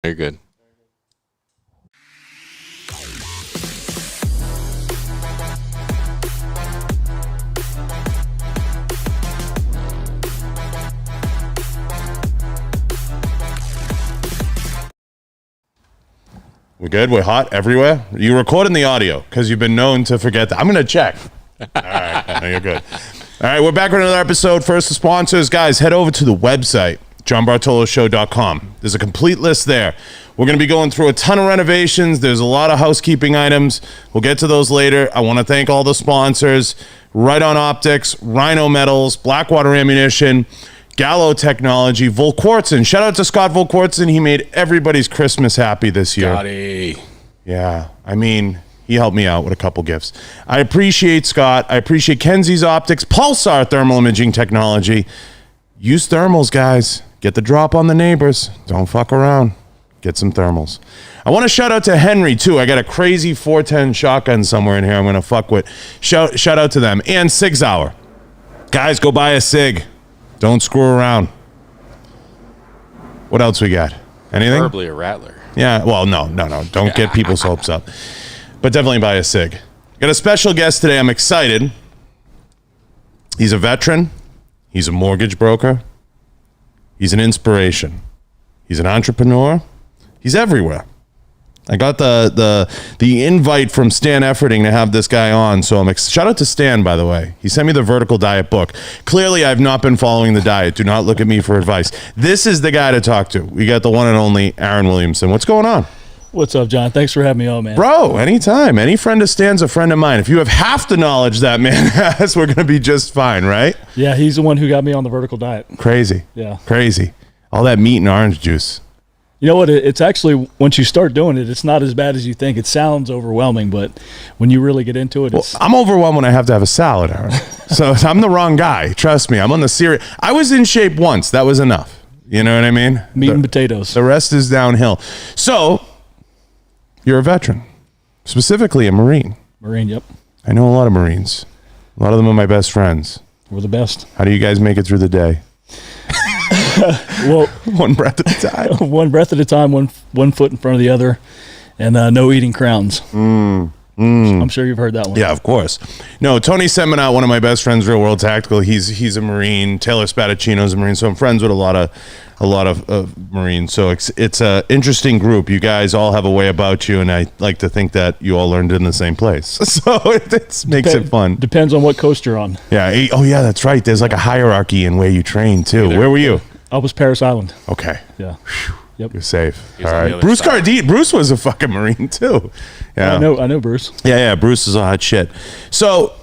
Very good. We good? We're hot everywhere? You recording the audio because you've been known to forget that. I'm going to check. All right. No, you're good. All right. We're back with another episode. First, the sponsors. Guys, head over to the website, johnbartoloshow.com. There's a complete list there. We're going to be going through a ton of renovations. There's a lot of housekeeping items. We'll get to those later. I want to thank all the sponsors. Right On Optics, Rhino Metals, Blackwater Ammunition, Gallo Technology, Volquartsen. Shout out to Scott Volquartsen. He made everybody's Christmas happy this year. Scotty. Yeah, I mean, he helped me out with a couple gifts. I appreciate Scott. I appreciate Kenzie's Optics, Pulsar Thermal Imaging Technology. Use thermals, guys. Get the drop on the neighbors. Don't fuck around. Get some thermals. I want to shout out to Henry, too. I got a crazy 410 shotgun somewhere in here I'm going to fuck with. Shout out to them. And Sig's Hour. Guys, go buy a Sig. Don't screw around. What else we got? Anything? Preferably a Rattler. Yeah, well, no. Don't get people's hopes up. But definitely buy a Sig. Got a special guest today. I'm excited. He's a veteran. He's a mortgage broker. He's an inspiration. He's an entrepreneur. He's everywhere. I got the invite from Stan Efferding to have this guy on, so shout out to Stan, by the way. He sent me the Vertical Diet book. Clearly, I've not been following the diet. Do not look at me for advice. This is the guy to talk to. We got the one and only Aaron Williamson. What's going on? What's up, John? Thanks for having me on, man. Bro, anytime. Any friend of Stan's a friend of mine. If you have half the knowledge that man has, we're going to be just fine, right? Yeah, he's the one who got me on the vertical diet. Crazy. Yeah. Crazy. All that meat and orange juice. You know what? It's actually, once you start doing it, it's not as bad as you think. It sounds overwhelming, but when you really get into it, it's... Well, I'm overwhelmed when I have to have a salad, Aaron. So I'm the wrong guy. Trust me. I'm on the serious... I was in shape once. That was enough. You know what I mean? Meat and potatoes. The rest is downhill. So, you're a veteran. Specifically a Marine. Marine, yep. I know a lot of Marines. A lot of them are my best friends. We're the best. How do you guys make it through the day? Well, one breath at a time. One breath at a time, one foot in front of the other, and no eating crowns. I'm sure you've heard that one. Yeah, of course. No, Tony Seminat, one of my best friends, Real World Tactical. He's a Marine. Taylor Spadaccino's a Marine. So I'm friends with a lot of Marines. So it's a interesting group. You guys all have a way about you, and I like to think that you all learned in the same place. So it makes it fun. Depends on what coast you're on. Yeah. Oh, yeah, that's right. There's like a hierarchy in where you train too. Where were you? I was Paris Island. Okay. Yeah. Yep. You're safe. He's all on the right. other Bruce side. Cardine. Bruce was a fucking Marine too. Yeah. I know Bruce. Yeah. Bruce is a hot shit. So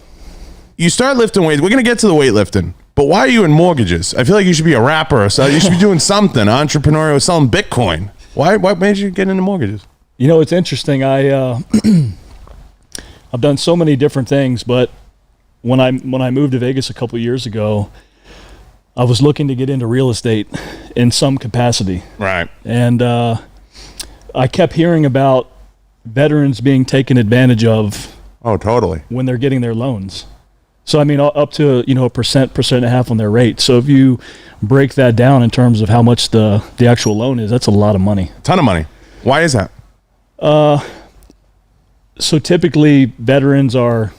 you start lifting weights. We're gonna get to the weightlifting, but why are you in mortgages? I feel like you should be a rapper or something. You should be doing something entrepreneurial, selling Bitcoin. Why? What made you get into mortgages? You know, it's interesting. I've done so many different things, but when I moved to Vegas a couple of years ago, I was looking to get into real estate in some capacity. Right. And I kept hearing about veterans being taken advantage of. Oh, totally. When they're getting their loans. So, I mean, up to, a percent and a half on their rate. So if you break that down in terms of how much the actual loan is, that's a lot of money. A ton of money. Why is that? So typically veterans are...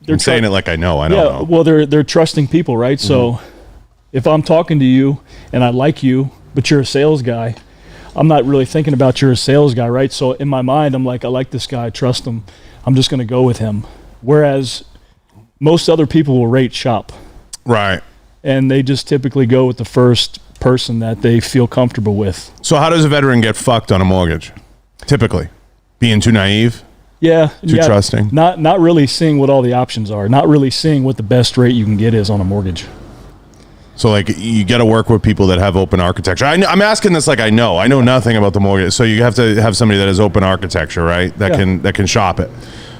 I'm saying it like I know. I don't know. Well, they're trusting people, right? Mm-hmm. So if I'm talking to you and I like you, but you're a sales guy, I'm not really thinking about you're a sales guy, right? So in my mind, I'm like, I like this guy, I trust him. I'm just going to go with him. Whereas most other people will rate shop. Right. And they just typically go with the first person that they feel comfortable with. So how does a veteran get fucked on a mortgage? Typically. Being too naive? Yeah. Too trusting? Not really seeing what all the options are. Not really seeing what the best rate you can get is on a mortgage. So, like, you got to work with people that have open architecture. I'm asking this like I know. I know nothing about the mortgage. So you have to have somebody that has open architecture, right? That can shop it.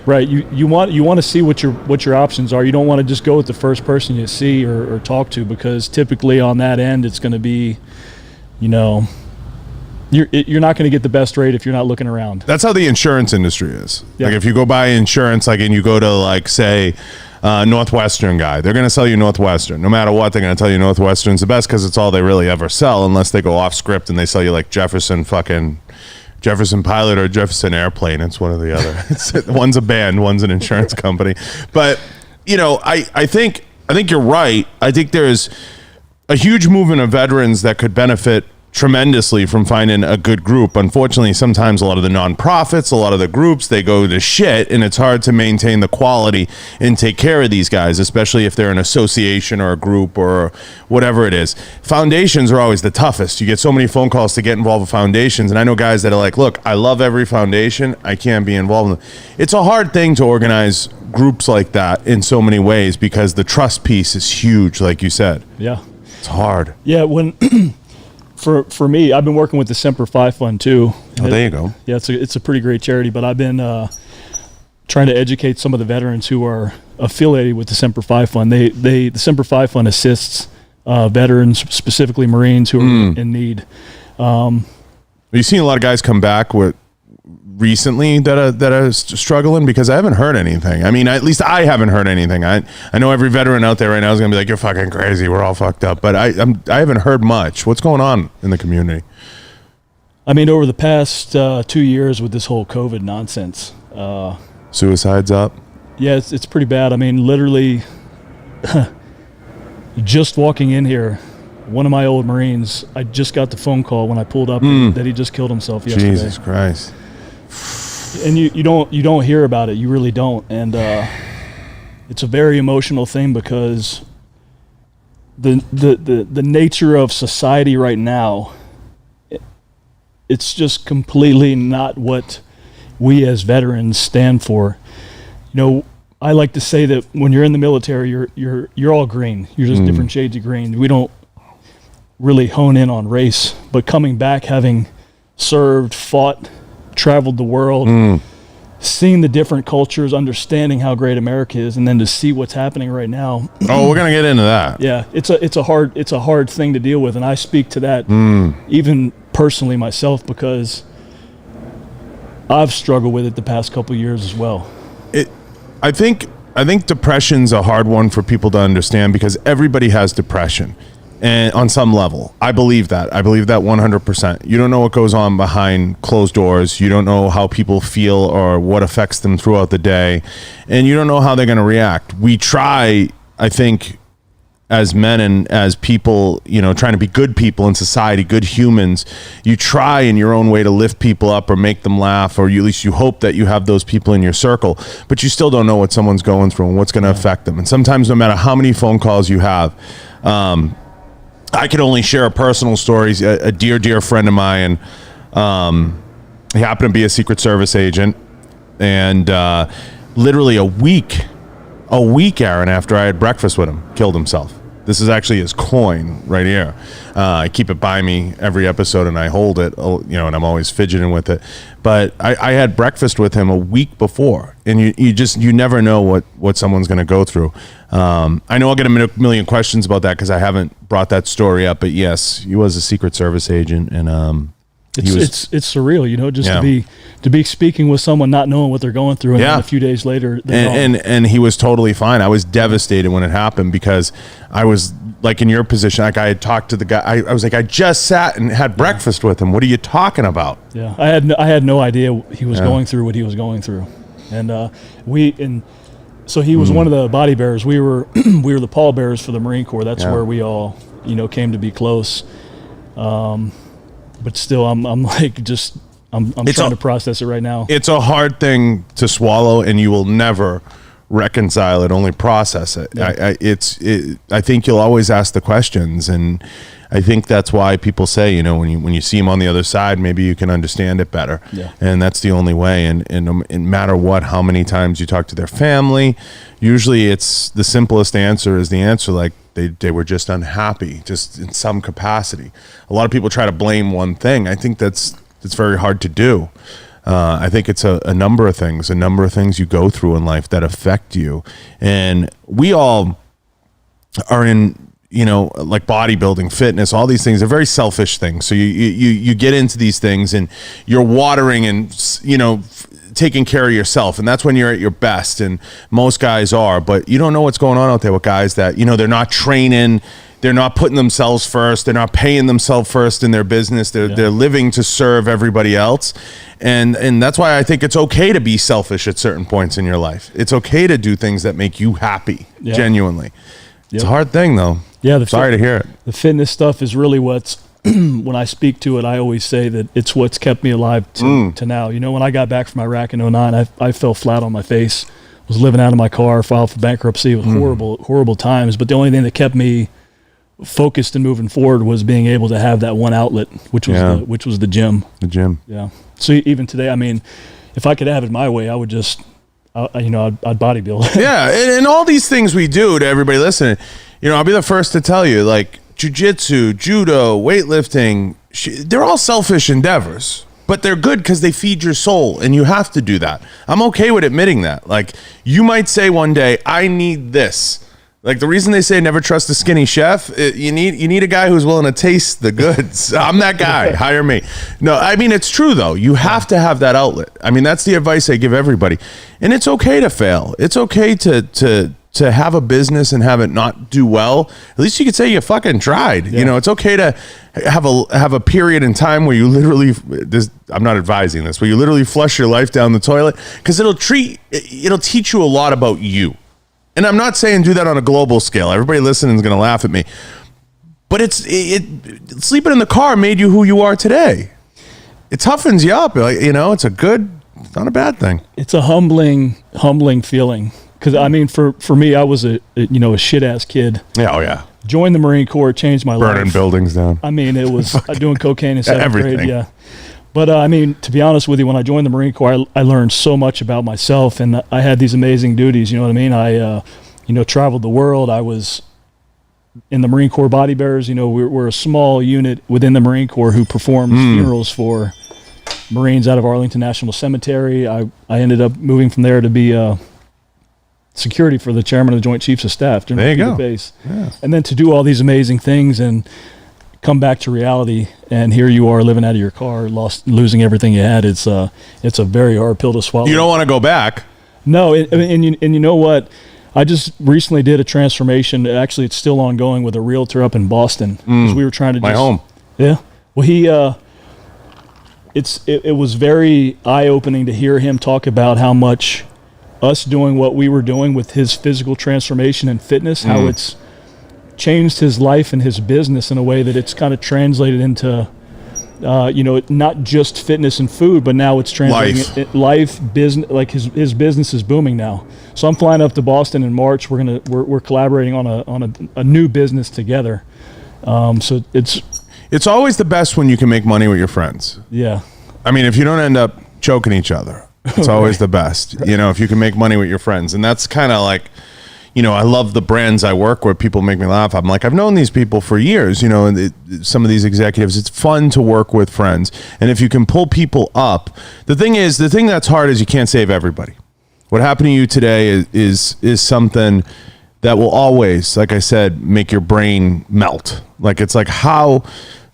Right. You want to see what your options are. You don't want to just go with the first person you see or talk to, because typically on that end it's going to be, you're not going to get the best rate if you're not looking around. That's how the insurance industry is. Yeah. Like if you go buy insurance, like, and you go to, like, say, Northwestern guy. They're going to sell you Northwestern. No matter what, they're going to tell you Northwestern's the best because it's all they really ever sell, unless they go off script and they sell you like Jefferson Pilot or Jefferson Airplane. It's one or the other. One's a band, one's an insurance company. But, I think you're right. I think there's a huge movement of veterans that could benefit tremendously from finding a good group. Unfortunately, sometimes a lot of the nonprofits, a lot of the groups, they go to shit, and it's hard to maintain the quality and take care of these guys, especially if they're an association or a group or whatever it is. Foundations are always the toughest. You get so many phone calls to get involved with foundations, and I know guys that are like, look, I love every foundation, I can't be involved in them. It's a hard thing to organize groups like that in so many ways because the trust piece is huge, like you said. Yeah. It's hard. Yeah, when for me, I've been working with the Semper Fi Fund too. Oh, there you go. Yeah, it's a pretty great charity, but I've been trying to educate some of the veterans who are affiliated with the Semper Fi Fund. The Semper Fi Fund assists veterans, specifically Marines who are in need. Are you seeing a lot of guys come back with recently that are struggling? Because I haven't heard anything. I mean, at least I haven't heard anything. I know every veteran out there right now is gonna be like, you're fucking crazy, we're all fucked up, but I haven't heard much. What's going on in the community? I mean, over the past 2 years with this whole COVID nonsense, Suicides up? Yeah, it's pretty bad. I mean, literally just walking in here, one of my old Marines, I just got the phone call when I pulled up that he just killed himself yesterday. Jesus Christ. And you don't hear about it. You really don't. And it's a very emotional thing because the nature of society right now, it's just completely not what we as veterans stand for. I like to say that when you're in the military, you're all green. You're just different shades of green. We don't really hone in on race, but coming back, having served, fought, traveled the world, seeing the different cultures, understanding how great America is, and then to see what's happening right now. Oh, we're gonna get into that. Yeah, it's a hard thing to deal with, and I speak to that even personally myself because I've struggled with it the past couple of years as well. I think depression's a hard one for people to understand because everybody has depression. And on some level, I believe that 100%. You don't know what goes on behind closed doors. You don't know how people feel or what affects them throughout the day. And you don't know how they're going to react. We try, I think, as men and as people, trying to be good people in society, good humans, you try in your own way to lift people up or make them laugh, or at least you hope that you have those people in your circle, but you still don't know what someone's going through and what's going to affect them. And sometimes no matter how many phone calls you have, I could only share a personal story. A dear friend of mine, he happened to be a Secret Service agent, and literally a week, Aaron, after I had breakfast with him, killed himself. This is actually his coin right here. I keep it by me every episode, and I hold it, and I'm always fidgeting with it. But I had breakfast with him a week before, and you never know what someone's going to go through. I know I'll get a million questions about that because I haven't brought that story up, but yes, he was a Secret Service agent, and it's surreal, to be speaking with someone not knowing what they're going through, and then a few days later they're gone. And he was totally fine. I was devastated when it happened because I was like in your position. Like I had talked to the guy. I was like, I just sat and had breakfast with him. What are you talking about? Yeah, I had no idea he was going through what he was going through, and so he was one of the body bearers. We were the pallbearers for the Marine Corps. That's where we all came to be close. But still, I'm like I'm trying to process it right now. It's a hard thing to swallow, and you will never reconcile it. Only process it. Yeah. I think you'll always ask the questions, and I think that's why people say, when you see them on the other side, maybe you can understand it better. Yeah. And that's the only way. And no matter how many times you talk to their family, usually it's the simplest answer is the answer like, they were just unhappy, just in some capacity. A lot of people try to blame one thing. I think that's very hard to do. I think it's a number of things you go through in life that affect you. And we all are in, like bodybuilding, fitness, all these things are very selfish things. So you get into these things and you're watering and, taking care of yourself, and that's when you're at your best, and most guys are. But you don't know what's going on out there with guys that, you know, they're not training, they're not putting themselves first, they're not paying themselves first in their business, they're living to serve everybody else. And that's why I think it's okay to be selfish at certain points in your life. It's okay to do things that make you happy, genuinely. It's a hard thing, though. Yeah, sorry to hear it. The fitness stuff is really what's, when I speak to it, I always say that it's what's kept me alive to now. You know, when I got back from Iraq in 2009, I fell flat on my face, was living out of my car, filed for bankruptcy. It was horrible times. But the only thing that kept me focused and moving forward was being able to have that one outlet, which was the gym. The gym. Yeah. So even today, I mean, if I could have it my way, I would just, I'd bodybuild. Yeah, and all these things we do, to everybody listening, you know, I'll be the first to tell you, like jiu-jitsu, judo, weightlifting, they're all selfish endeavors, but they're good because they feed your soul, and you have to do that. I'm okay with admitting that. Like, you might say one day, I need this. Like, the reason they say never trust a skinny chef, you need a guy who's willing to taste the goods. I'm that guy. Hire me. No, I mean, it's true, though. You have to have that outlet. I mean, that's the advice I give everybody. And it's okay to fail. It's okay to have a business and have it not do well. At least you could say you fucking tried. Yeah. You know, it's okay to have a period in time where you literally, I'm not advising this, but you literally flush your life down the toilet, because it'll teach you a lot about you. And I'm not saying do that on a global scale. Everybody listening is going to laugh at me. But sleeping in the car made you who you are today. It toughens you up. You know, it's not a bad thing. It's a humbling feeling. Because, I mean, for me, I was a shit-ass kid. Yeah, oh, yeah. Joined the Marine Corps, changed my life. Burning buildings down. I mean, it was doing cocaine in 7th grade, yeah. But, I mean, to be honest with you, when I joined the Marine Corps, I learned so much about myself, and I had these amazing duties, you know what I mean? I, traveled the world. I was in the Marine Corps Body Bearers. You know, we're a small unit within the Marine Corps who performs funerals for Marines out of Arlington National Cemetery. I ended up moving from there to be security for the chairman of the Joint Chiefs of Staff during the Cuba base. Yeah. And then to do all these amazing things and come back to reality, and here you are living out of your car, losing everything you had. It's a very hard pill to swallow. You don't want to go back. No, and you know what? I just recently did a transformation. Actually, it's still ongoing with a realtor up in Boston, because we were trying to my home. Yeah. Well, it was very eye-opening to hear him talk about how much us doing what we were doing with his physical transformation and fitness, how it's changed his life and his business in a way that it's kind of translated into, not just fitness and food, but now it's translating life business. Like his business is booming now. So I'm flying up to Boston in March. We're collaborating on a new business together. So it's always the best when you can make money with your friends. Yeah. I mean, if you don't end up choking each other, it's always the best, you know, if you can make money with your friends. And that's kind of like, you know, I love the brands I work with. People make me laugh. I'm like, I've known these people for years, you know, and some of these executives, it's fun to work with friends. And if you can pull people up, the thing that's hard is you can't save everybody. What happened to you today is something that will always, like I said, make your brain melt. Like, it's like, how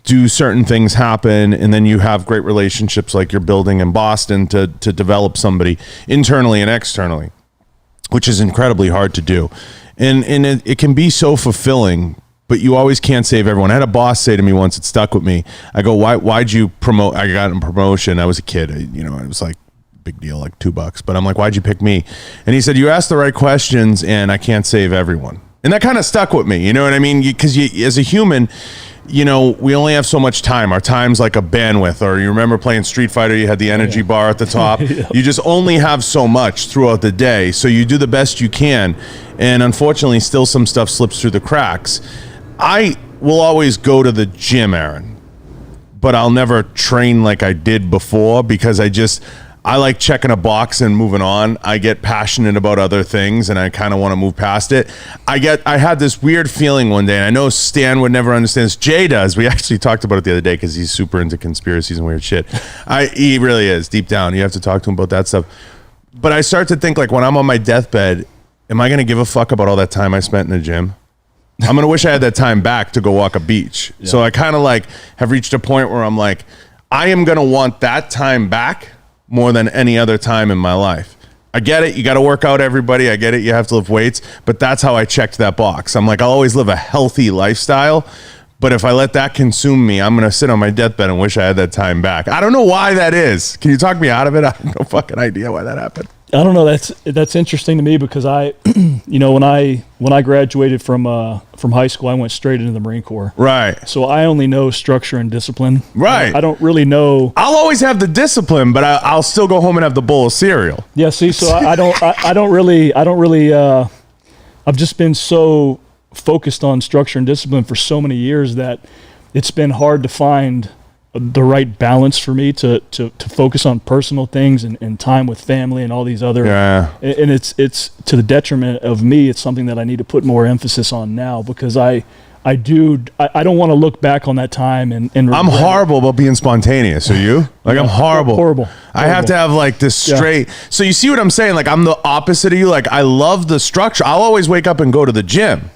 do certain things happen, and then you have great relationships like you're building in Boston to develop somebody internally and externally, which is incredibly hard to do. And it can be so fulfilling, but you always can't save everyone. I had a boss say to me once, it stuck with me. I go, why'd you promote? I got a promotion. I was a kid. It was like big deal, like $2. But I'm like, why'd you pick me? And he said, you asked the right questions, and I can't save everyone. And that kind of stuck with me. You know what I mean? Because as a human, you know, we only have so much time. Our time's like a bandwidth. Or you remember playing Street Fighter, you had the energy bar at the top. Yeah. You just only have so much throughout the day. So you do the best you can. And unfortunately, still some stuff slips through the cracks. I will always go to the gym, Aaron, but I'll never train like I did before, because I like checking a box and moving on. I get passionate about other things, and I kind of want to move past it. I had this weird feeling one day, and I know Stan would never understand this. Jay does. We actually talked about it the other day because he's super into conspiracies and weird shit. He really is, deep down. You have to talk to him about that stuff. But I start to think, like, when I'm on my deathbed, am I going to give a fuck about all that time I spent in the gym? I'm going to wish I had that time back to go walk a beach. Yeah. So I kind of like have reached a point where I'm like, I am going to want that time back more than any other time in my life. I get it. You got to work out, everybody. I get it. You have to lift weights. But that's how I checked that box. I'm like, I'll always live a healthy lifestyle. But if I let that consume me, I'm going to sit on my deathbed and wish I had that time back. I don't know why that is. Can you talk me out of it? I have no fucking idea why that happened. I don't know. That's interesting to me because I, when I graduated from high school, I went straight into the Marine Corps. Right. So I only know structure and discipline. Right. I don't really know. I'll always have the discipline, but I'll still go home and have the bowl of cereal. Yeah. See, so I don't really. I've just been so focused on structure and discipline for so many years that it's been hard to find the right balance for me to focus on personal things and time with family and all these other and it's to the detriment of me. It's something that I need to put more emphasis on now because I don't want to look back on that time and I'm horrible about being spontaneous. Are you? Like, yeah, I'm horrible. I have to have like this straight. So you see what I'm saying? Like, I'm the opposite of you. Like, I love the structure. I'll always wake up and go to the gym.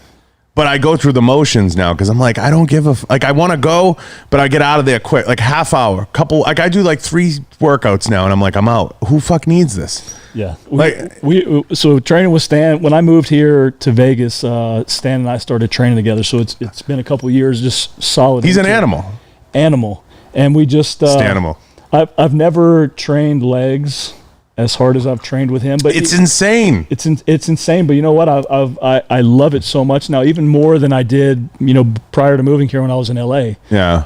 But I go through the motions now because I'm like, I don't give a like. I want to go, but I get out of there quick, like half hour, couple. Like I do like 3 workouts now, and I'm like, I'm out. Who fuck needs this? Yeah, so training with Stan. When I moved here to Vegas, Stan and I started training together. So it's been a couple years, just solid. He's an animal, and we just Stanimal. I've never trained legs as hard as I've trained with him, but it's insane. It's insane. But you know what? I love it so much now, even more than I did, prior to moving here when I was in LA. Yeah.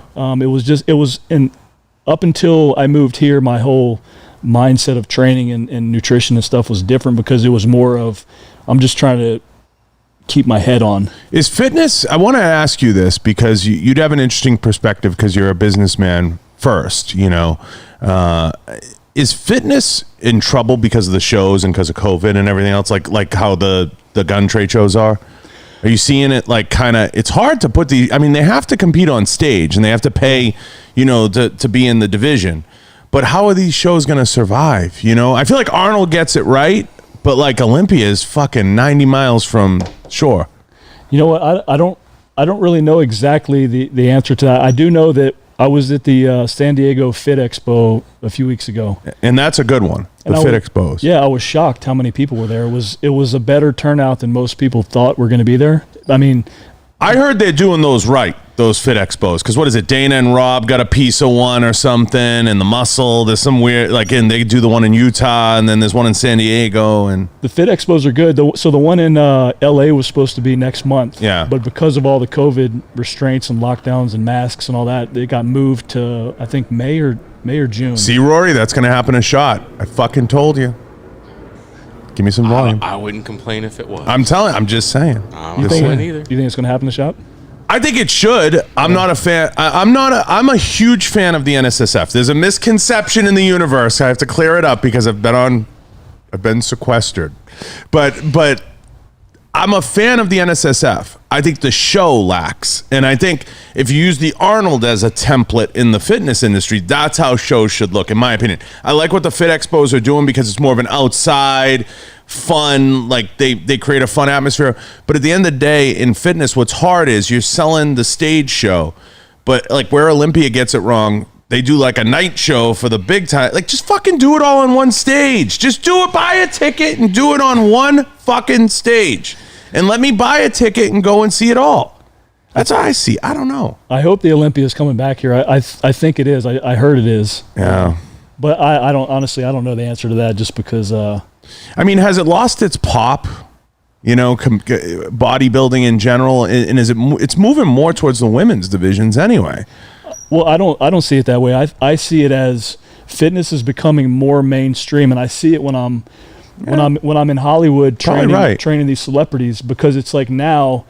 Up until I moved here, my whole mindset of training and nutrition and stuff was different because it was more of, I'm just trying to keep my head on. Is fitness, I want to ask you this because you'd have an interesting perspective because you're a businessman first, is fitness in trouble because of the shows and because of COVID and everything else, like how the gun trade shows are? Are you seeing it like kind of, it's hard to put they have to compete on stage and they have to pay, to be in the division. But how are these shows going to survive? I feel like Arnold gets it right, but like Olympia is fucking 90 miles from shore. You know what? I don't really know exactly the answer to that. I do know that I was at the San Diego Fit Expo a few weeks ago, and that's a good one. The Fit Expos. Yeah, I was shocked how many people were there. It was a better turnout than most people thought were going to be there. I mean, I heard they're doing those right, those Fit Expos. Because what is it? Dana and Rob got a piece of one or something, and the Muscle. There's some weird, and they do the one in Utah, and then there's one in San Diego. And the Fit Expos are good. So the one in LA was supposed to be next month. Yeah. But because of all the COVID restraints and lockdowns and masks and all that, it got moved to, I think, May or June. See, Rory, that's going to happen a shot. I fucking told you. Give me some volume. I wouldn't complain if it was. I'm just saying. I don't complain either. You think it's going to happen in the shop? I think it should. I'm not a fan. I'm a huge fan of the NSSF. There's a misconception in the universe. I have to clear it up because I've been sequestered. But I'm a fan of the NSSF. I think the show lacks. And I think if you use the Arnold as a template in the fitness industry, that's how shows should look, in my opinion. I like what the Fit Expos are doing because it's more of an outside, fun, like they create a fun atmosphere. But at the end of the day, in fitness, what's hard is you're selling the stage show. But like where Olympia gets it wrong, they do like a night show for the big time. Like, just fucking do it all on one stage. Just do it, buy a ticket and do it on one fucking stage. And let me buy a ticket and go and see it all. That's how I see. I don't know. I hope the Olympia is coming back here. I think it is. I heard it is. Yeah. But I don't know the answer to that just because. Has it lost its pop? Bodybuilding in general, and it's moving more towards the women's divisions anyway. Well, I don't see it that way. I see it as fitness is becoming more mainstream, and I see it when I'm in Hollywood training these celebrities, because it's like now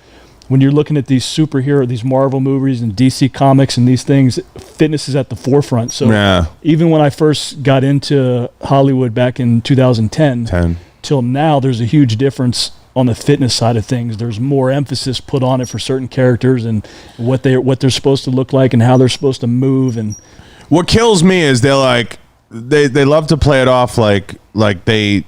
when you're looking at these Marvel movies and DC comics and these things, fitness is at the forefront. So even when I first got into Hollywood back in 2010 till now, there's a huge difference on the fitness side of things. There's more emphasis put on it for certain characters and what they're supposed to look like and how they're supposed to move. And what kills me is they love to play it off like they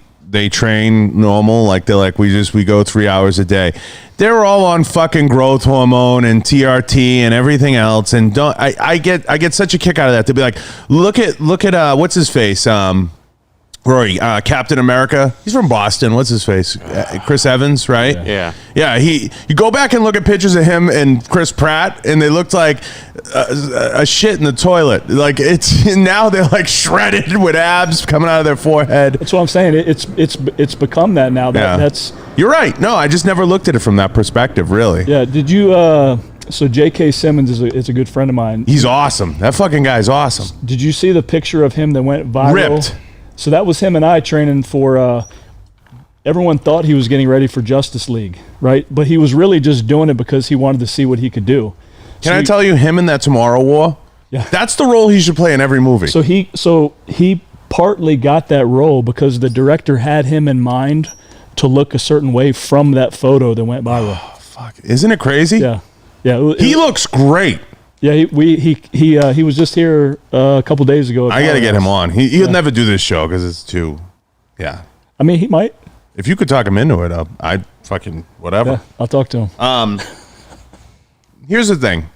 train normal, like they're like, we go 3 hours a day. They're all on fucking growth hormone and TRT and everything else. And I get such a kick out of that. They'll be like, look at what's his face, Rory, Captain America. He's from Boston. What's his face? Chris Evans, right? Yeah. You go back and look at pictures of him and Chris Pratt, and they looked like a shit in the toilet. Like now they're like shredded with abs coming out of their forehead. That's what I'm saying. It's become that now. That's. You're right. No, I just never looked at it from that perspective, really. Yeah. Did you? So J.K. Simmons is a good friend of mine. He's awesome. That fucking guy's awesome. Did you see the picture of him that went viral? Ripped. So that was him and I training for. Everyone thought he was getting ready for Justice League, right? But he was really just doing it because he wanted to see what he could do. Can I tell you, him in that Tomorrow War? Yeah. That's the role he should play in every movie. So he partly got that role because the director had him in mind to look a certain way from that photo that went viral. Oh, fuck. Isn't it crazy? Yeah. He looks great. Yeah, he was just here a couple days ago. I got to get him on. He'll never do this show because it's too. Yeah. I mean, he might. If you could talk him into it, I'd fucking whatever. Yeah, I'll talk to him. Here's the thing.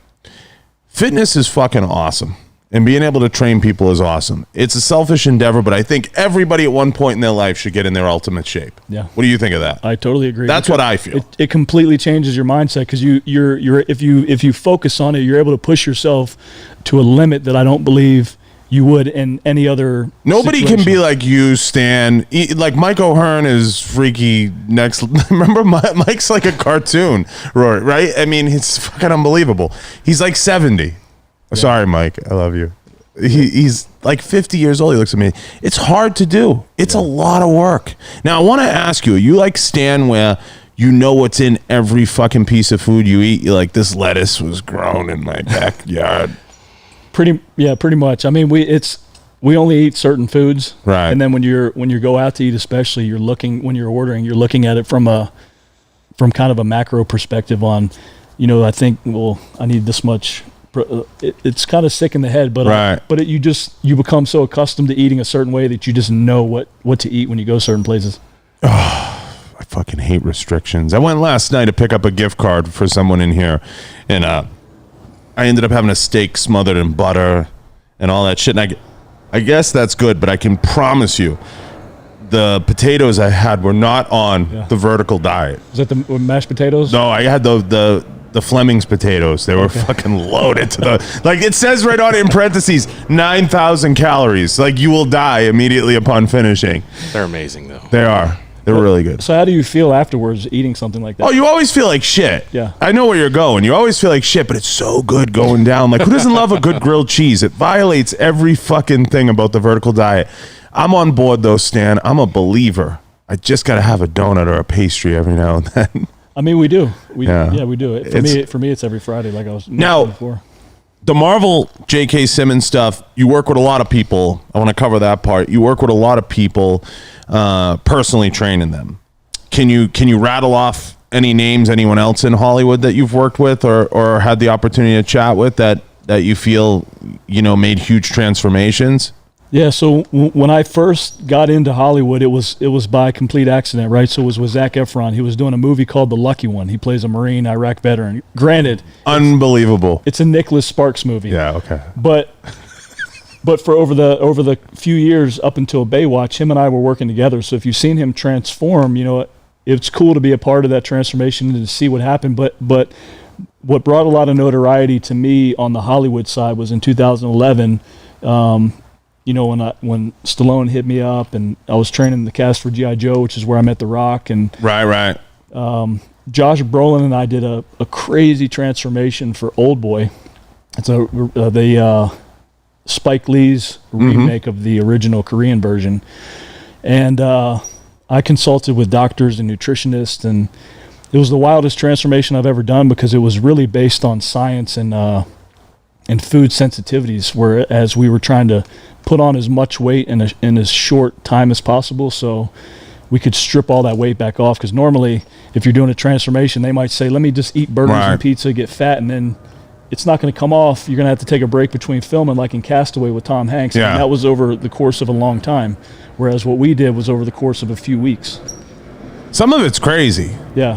Fitness is fucking awesome. And being able to train people is awesome. It's a selfish endeavor, but I think everybody at one point in their life should get in their ultimate shape. Yeah. What do you think of that? I totally agree. That's what I feel. It completely changes your mindset because you're if you focus on it, you're able to push yourself to a limit that I don't believe you would in any other Nobody situation. can be like you, Stan. Like Mike O'Hearn is freaky next. Remember, Mike's like a cartoon, Rory, right? I mean, it's fucking unbelievable. He's like 70. Yeah. Sorry, Mike. I love you. He's like 50 years old. He looks at me. It's hard to do. It's a lot of work. Now, I want to ask you, are you like Stan where you know what's in every fucking piece of food you eat? You're like, this lettuce was grown in my backyard. Pretty much. I mean, we only eat certain foods, right? And then when you go out to eat, especially, when you're ordering, you're looking at it from kind of a macro perspective on, I think, well, I need this much. It's kind of sick in the head, but right. You become so accustomed to eating a certain way that you just know what to eat when you go certain places. Oh, I fucking hate restrictions. I went last night to pick up a gift card for someone in here, and I ended up having a steak smothered in butter and all that shit. And I guess that's good, but I can promise you, the potatoes I had were not on the vertical diet. Was that the mashed potatoes? No, I had the Fleming's potatoes. They were fucking loaded to the, like it says right on it in parentheses, 9,000 calories. Like you will die immediately upon finishing. They're amazing though. They are. They're really good. So how do you feel afterwards eating something like that? Oh, you always feel like shit. Yeah. I know where you're going. You always feel like shit, but it's so good going down. Like, who doesn't love a good grilled cheese? It violates every fucking thing about the vertical diet. I'm on board, though, Stan. I'm a believer. I just got to have a donut or a pastry every now and then. I mean, we do. We do it. For me, it's every Friday, like I was now, before. The Marvel J.K. Simmons stuff, you work with a lot of people. I want to cover that part. You work with a lot of people, personally training them. Can you rattle off any names, anyone else in Hollywood that you've worked with or had the opportunity to chat with that you feel, made huge transformations? Yeah, so when I first got into Hollywood, it was by complete accident, right? So it was with Zac Efron. He was doing a movie called The Lucky One. He plays a Marine Iraq veteran. Granted, unbelievable. It's a Nicholas Sparks movie. Yeah, okay. But for over the few years up until Baywatch, him and I were working together. So if you've seen him transform, it's cool to be a part of that transformation and to see what happened. But what brought a lot of notoriety to me on the Hollywood side was in 2011. When Stallone hit me up and I was training the cast for G.I. Joe, which is where I met The Rock. And right. Josh Brolin and I did a crazy transformation for Old Boy. It's the Spike Lee's remake of the original Korean version. And I consulted with doctors and nutritionists, and it was the wildest transformation I've ever done because it was really based on science and food sensitivities, whereas we were trying to put on as much weight in as short time as possible so we could strip all that weight back off. Because normally, if you're doing a transformation, they might say, let me just eat burgers and pizza, get fat, and then it's not going to come off. You're going to have to take a break between filming, like in Castaway with Tom Hanks. Yeah. And that was over the course of a long time, whereas what we did was over the course of a few weeks. Some of it's crazy. Yeah.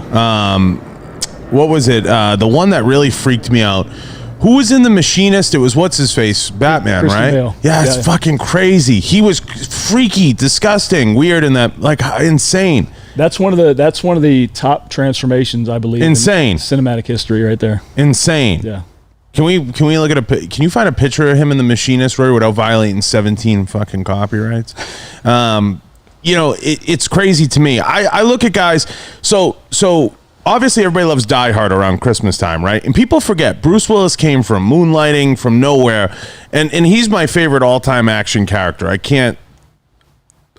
What was it? The one that really freaked me out. Who was in The Machinist? It was what's his face, Batman, Christian right? Bale. Yeah, it's fucking crazy. He was freaky, disgusting, weird, and that like insane. That's one of the top transformations, I believe. Insane. In cinematic history, right there. Insane. Yeah. Can we look at can you find a picture of him in the Machinist Rory without violating 17 fucking copyrights? It's crazy to me. I look at guys. So obviously everybody loves Die Hard around Christmas time, right? And people forget Bruce Willis came from moonlighting from nowhere, and he's my favorite all-time action character.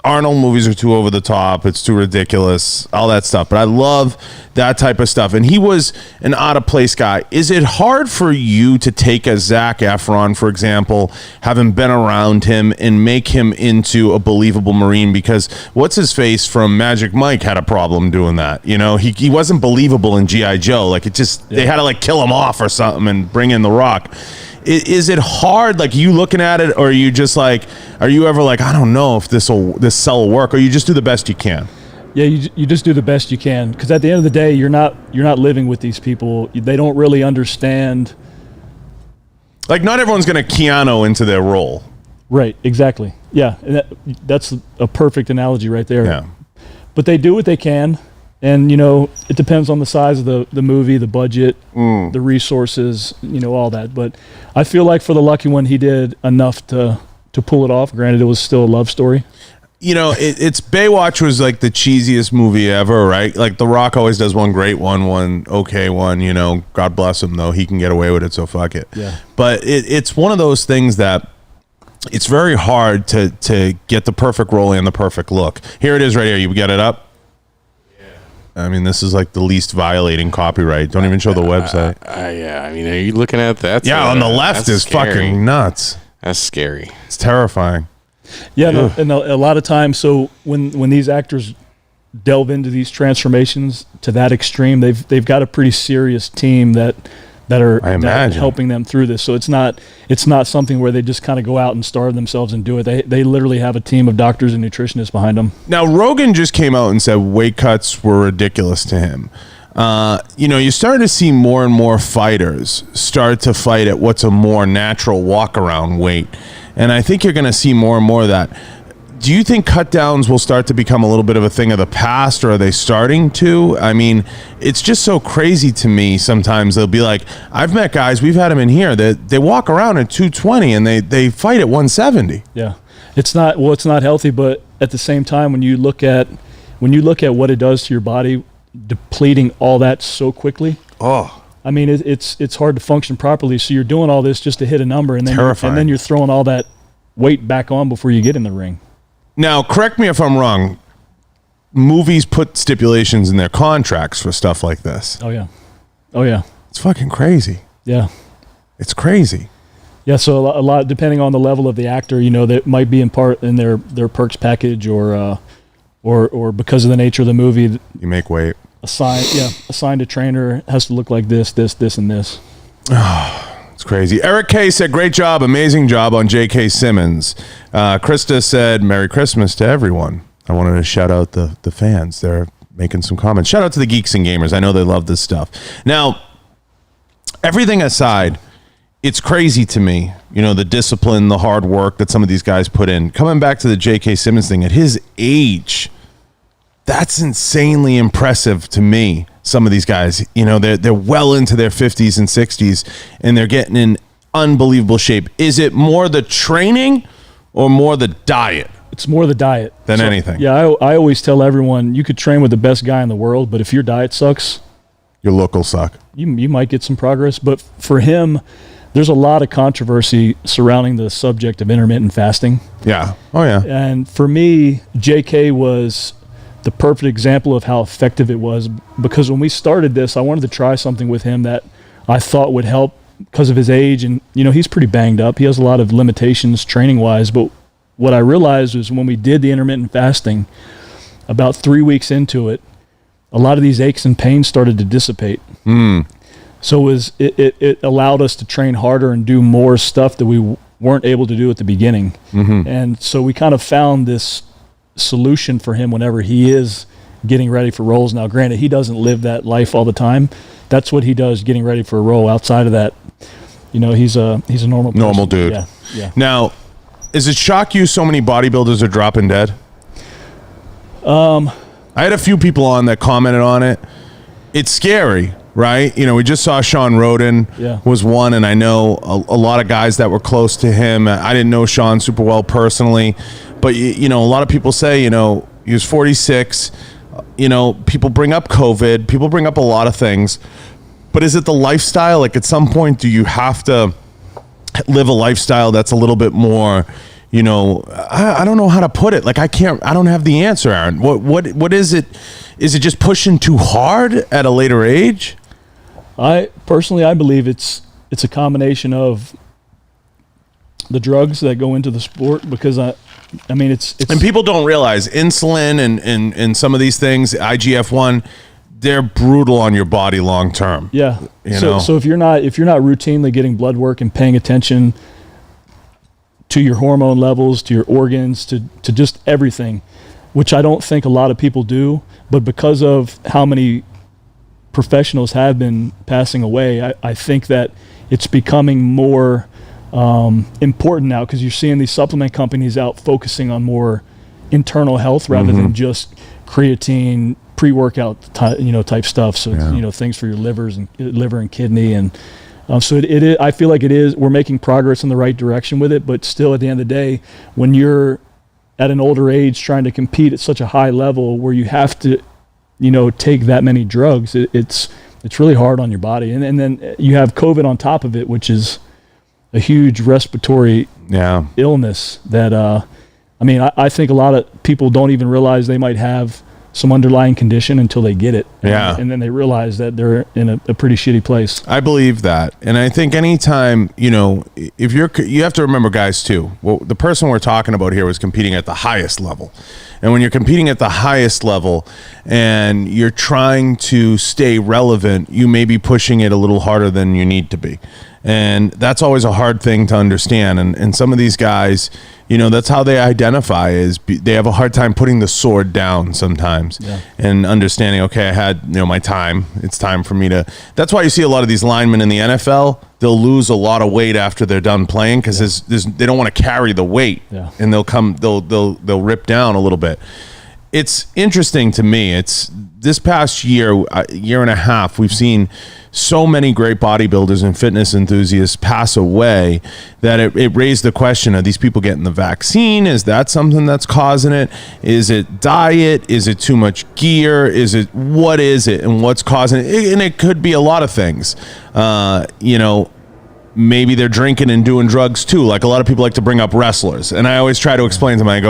Arnold movies are too over the top. It's too ridiculous, all that stuff. But I love that type of stuff. And he was an out-of-place guy. Is it hard for you to take a Zac Efron, for example, having been around him, and make him into a believable Marine? Because what's-his-face from Magic Mike had a problem doing that. You know, he wasn't believable in G.I. Joe. Like, they had to, like, kill him off or something and bring in The Rock. Is it hard, like, you looking at it, or are you just like, are you ever like, I don't know if this cell will work, or you just do the best you can? Yeah, you just do the best you can, because at the end of the day, you're not living with these people. They don't really understand. Like, not everyone's going to Keanu into their role. Right, exactly. Yeah, and that's a perfect analogy right there. Yeah. But they do what they can. And, it depends on the size of the movie, the budget, the resources, all that. But I feel like for the lucky one, he did enough to pull it off. Granted, it was still a love story. It's Baywatch was like the cheesiest movie ever, right? Like The Rock always does one great one okay one, God bless him, though. He can get away with it, so fuck it. Yeah. But it's one of those things that it's very hard to get the perfect role and the perfect look. Here it is right here. You get it up? I mean, this is like the least violating copyright. Don't even show the website. Yeah, I mean, are you looking at that? Yeah, on the left is scary. fucking nuts. That's scary. It's terrifying. Yeah, and a lot of times, so when these actors delve into these transformations to that extreme, they've got a pretty serious team that are helping them through this. So it's not something where they just kind of go out and starve themselves and do it. They literally have a team of doctors and nutritionists behind them. Now, Rogan just came out and said weight cuts were ridiculous to him. You're starting to see more and more fighters start to fight at what's a more natural walk-around weight. And I think you're going to see more and more of that. Do you think Cutdowns will start to become a little bit of a thing of the past, or are they starting to? I mean, it's just so crazy to me sometimes. They'll be like, I've met guys, we've had them in here, that they walk around at 220 and they fight at 170. Yeah. It's not healthy, but at the same time, when you look at what it does to your body, depleting all that so quickly. Oh. I mean, it's hard to function properly. So you're doing all this just to hit a number, and then you're throwing all that weight back on before you get in the ring. Now, correct me if I'm wrong. Movies put stipulations in their contracts for stuff like this. Oh yeah. It's fucking crazy. Yeah. It's crazy. Yeah, so a lot depending on the level of the actor, that might be in part in their perks package, or because of the nature of the movie, you make weight. Assigned a trainer, has to look like this, and this. It's crazy. Eric K said, great job, amazing job on J.K. Simmons. Krista said, Merry Christmas to everyone. I wanted to shout out the fans. They're making some comments. Shout out to the geeks and gamers. I know they love this stuff. Now, everything aside, it's crazy to me, the discipline, the hard work that some of these guys put in. Coming back to the J.K. Simmons thing, at his age, that's insanely impressive to me. Some of these guys, they're well into their 50s and 60s, and they're getting in unbelievable shape. Is it more the training or more the diet? It's more the diet than anything. Yeah, I always tell everyone, you could train with the best guy in the world, but if your diet sucks, your look will suck. You might get some progress, but for him, there's a lot of controversy surrounding the subject of intermittent fasting. Yeah. Oh, yeah. And for me, JK was the perfect example of how effective it was, because when we started this, I wanted to try something with him that I thought would help because of his age. And, he's pretty banged up. He has a lot of limitations training-wise. But what I realized was when we did the intermittent fasting, about 3 weeks into it, a lot of these aches and pains started to dissipate. So it allowed us to train harder and do more stuff that we weren't able to do at the beginning. And so we kind of found this solution for him whenever he is getting ready for roles. Now, granted, he doesn't live that life all the time. That's what he does, getting ready for a role. Outside of that, he's a normal person. Normal dude. Yeah. Now, Does it shock you so many bodybuilders are dropping dead? I had a few people on that commented on it. It's scary, right? You know, we just saw Sean Roden was one, and I know a lot of guys that were close to him. I didn't know Sean super well personally, but you know, a lot of people say, you know, he was 46. You know, people bring up COVID. People bring up a lot of things. But is it the lifestyle? Like, at some point, do you have to live a lifestyle that's a little bit more, you know, I don't know how to put it. Like, I don't have the answer, Aaron. What is it? Is it just pushing too hard at a later age? I believe it's a combination of the drugs that go into the sport, because I mean, it's and people don't realize insulin and some of these things, IGF-1, they're brutal on your body long term. Yeah. You know? So if you're not routinely getting blood work and paying attention to your hormone levels, to your organs, to just everything, which I don't think a lot of people do, but because of how many professionals have been passing away, I think that it's becoming more important now, because you're seeing these supplement companies out focusing on more internal health rather than just creatine, pre-workout type stuff. So you know, things for your liver and kidney, and so it is. I feel like it is. We're making progress in the right direction with it, but still, at the end of the day, when you're at an older age trying to compete at such a high level where you have to, you know, take that many drugs, it's really hard on your body, and then you have COVID on top of it, which is a huge respiratory illness that I mean, I think a lot of people don't even realize they might have some underlying condition until they get it. And then they realize that they're in a pretty shitty place. I believe that. And I think anytime, you know, if you have to remember, guys, too, well, the person we're talking about here was competing at the highest level. And when you're competing at the highest level and you're trying to stay relevant, you may be pushing it a little harder than you need to be. And that's always a hard thing to understand. And some of these guys, you know, that's how they identify, is they have a hard time putting the sword down sometimes and understanding, okay, I had, you know, my time. It's time for me to. That's why you see a lot of these linemen in the NFL, they'll lose a lot of weight after they're done playing, because they don't want to carry the weight, and they'll rip down a little bit. It's interesting to me. It's this past year and a half, we've seen so many great bodybuilders and fitness enthusiasts pass away that it raised the question, are these people getting the vaccine? Is that something that's causing it? Is it diet? Is it too much gear? What is it, and what's causing it? And it could be a lot of things. You know, maybe they're drinking and doing drugs too. Like, a lot of people like to bring up wrestlers, and I always try to explain to them.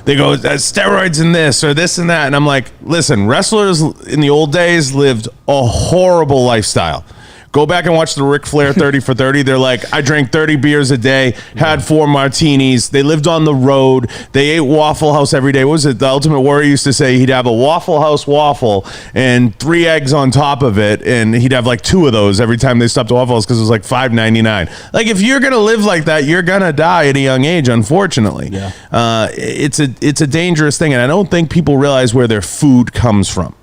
They go steroids and this or this and that, and I'm like, listen, wrestlers in the old days lived a horrible lifestyle. Go back and watch the Ric Flair 30 for 30. They're like, I drank 30 beers a day, had 4 martinis. They lived on the road. They ate Waffle House every day. What was it? The Ultimate Warrior used to say he'd have a Waffle House waffle and 3 eggs on top of it, and he'd have like 2 of those every time they stopped at Waffle House, because it was like $5.99. Like, if you're gonna live like that, you're gonna die at a young age, unfortunately. It's a dangerous thing, and I don't think people realize where their food comes from,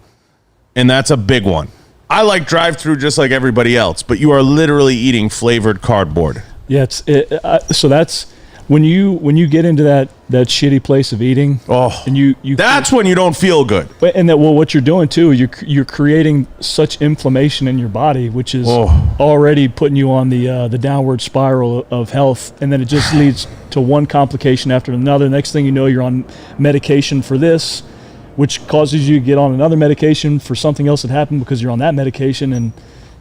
and that's a big one. I like drive-through just like everybody else, but you are literally eating flavored cardboard. Yeah, so that's when you get into that shitty place of eating. And that's when you don't feel good. And what you're doing too, you're creating such inflammation in your body, which is already putting you on the downward spiral of health, and then it just leads to one complication after another. Next thing you know, you're on medication for this, which causes you to get on another medication for something else that happened because you're on that medication. And,